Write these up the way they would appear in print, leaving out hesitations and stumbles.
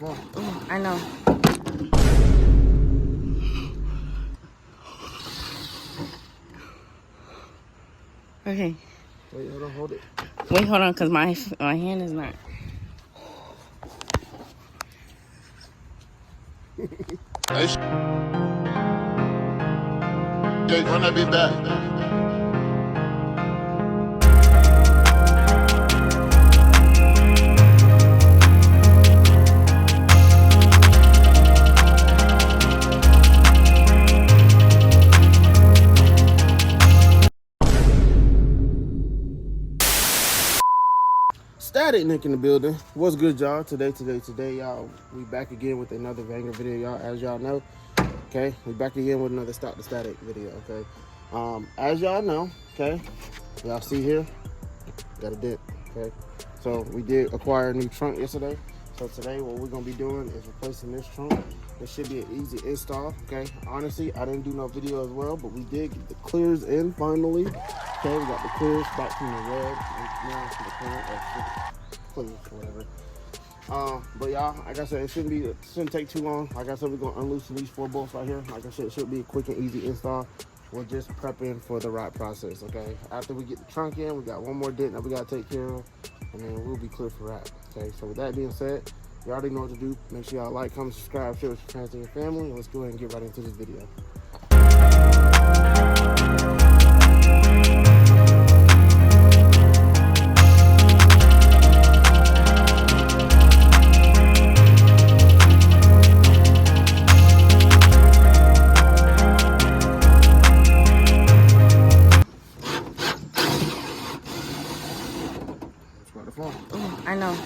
phone. I know. Okay. Wait, hold on, hold it. Wait, hold on, because my hand is not. Jay, run that bit back. Static Nick in the building. What's good, y'all? Today, y'all, we back again with another banger video, y'all. As y'all know, okay, we back again with another Stop the Static video, okay. As y'all know, okay, y'all see here, got a dent, okay. So we did acquire a new trunk yesterday. So today, what we're gonna be doing is replacing this trunk. This should be an easy install, okay. Honestly, I didn't do no video as well, but we did get the clears in finally. Okay, we got the clears back from the red, and now to the clear, whatever. But y'all, like I said, it shouldn't take too long. Like I said, we're gonna unloosen these 4 bolts right here. Like I said, it should be a quick and easy install. We're just prepping for the right process, okay? After we get the trunk in, we got one more dent that we gotta take care of, and then we'll be clear for wrap, okay? So with that being said, you already know what to do. Make sure y'all like, comment, subscribe, share with your friends and your family, and let's go ahead and get right into this video. I know.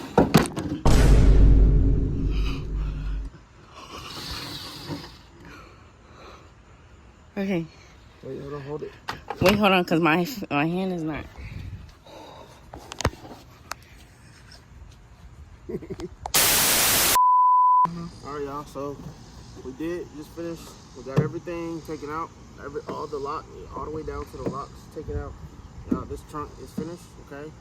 Okay. Wait, hold on, hold it. Wait, hold on, because my hand is not. Alright, y'all, so we did just finish. We got everything taken out, all the lock, all the way down to the locks taken out. Now this trunk is finished, okay?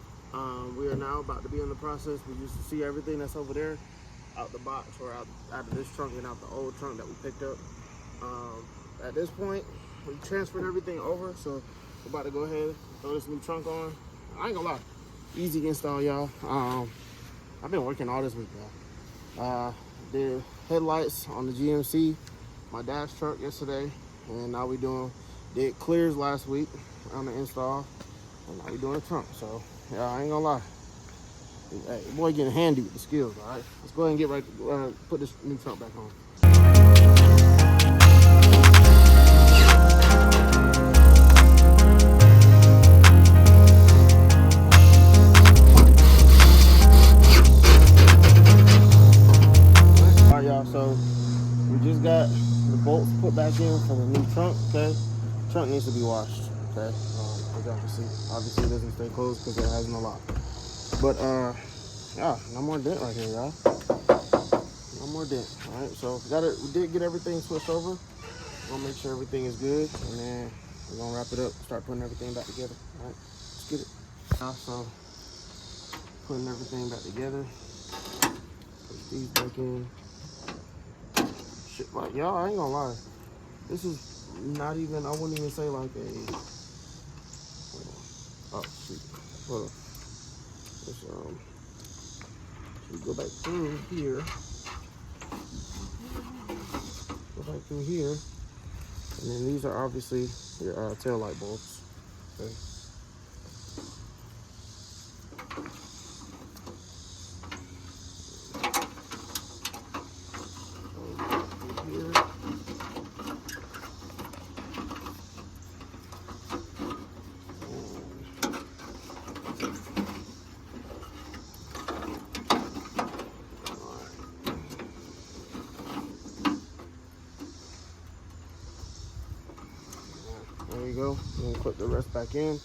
We are now about to be in the process. We just see everything that's over there out the box, or out of this trunk and out the old trunk that we picked up. At this point, we transferred everything over, so we're about to go ahead and throw this new trunk on. I ain't gonna lie, easy install, y'all. I've been working all this week, y'all. Did headlights on the GMC, my dash truck yesterday, and now we did clears last week on the install, and now we doing the trunk. So yeah, I ain't gonna lie, hey, boy getting handy with the skills. All right, let's go ahead and get put this new trunk back on. All right, y'all, so we just got the bolts put back in for the new trunk, okay? Trunk needs to be washed, okay? As y'all can see, obviously it doesn't stay closed because it has no lock. But yeah, no more dent right here, y'all. No more dent. All right, so we did get everything switched over. We're gonna make sure everything is good, and then we're gonna wrap it up, start putting everything back together. All right, let's get it. So putting everything back together. Put these back in. Shit, like y'all, I ain't gonna lie. This is not even, I wouldn't even say like a, oh shoot, hold on. Let's we go back through here. Go back through here. And then these are obviously your tail light bulbs. Okay. There you go. We're gonna put the rest back in.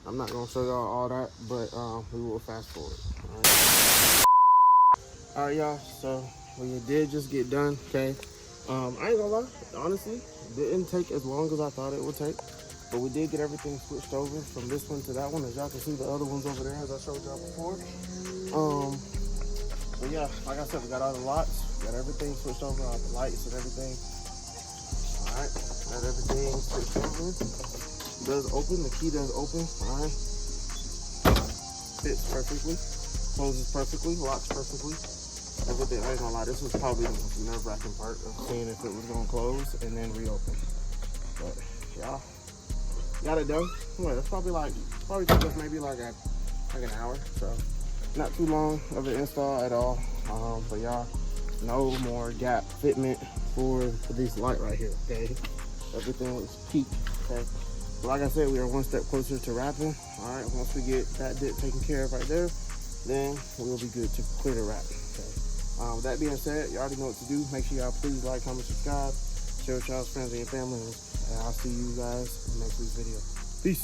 I'm not gonna show y'all all that, but we will fast forward. All right, y'all. So we did just get done. Okay. I ain't gonna lie. Honestly, it didn't take as long as I thought it would take, but we did get everything switched over from this one to that one. As y'all can see, the other one's over there, as I showed y'all before. But yeah, like I said, we got all the locks, got everything switched over, all the lights and everything. All right, got everything switched over. It does open, the key does open. All right, fits perfectly, closes perfectly, locks perfectly. Everything, I ain't gonna lie, this was probably the most nerve-wracking part of seeing if it was gonna close and then reopen. But y'all got it done. Well, it's probably took us maybe like an hour, so not too long of an install at all. But y'all, no more gap fitment for this light right here. Okay, everything was peaked. Okay, but like I said, we are one step closer to wrapping. All right, once we get that dip taken care of right there, then we'll be good to clear the wrap. Okay. With that being said, you already know what to do. Make sure y'all please like, comment, subscribe, share with y'all's friends and your family, and I'll see you guys in the next week's video. Peace.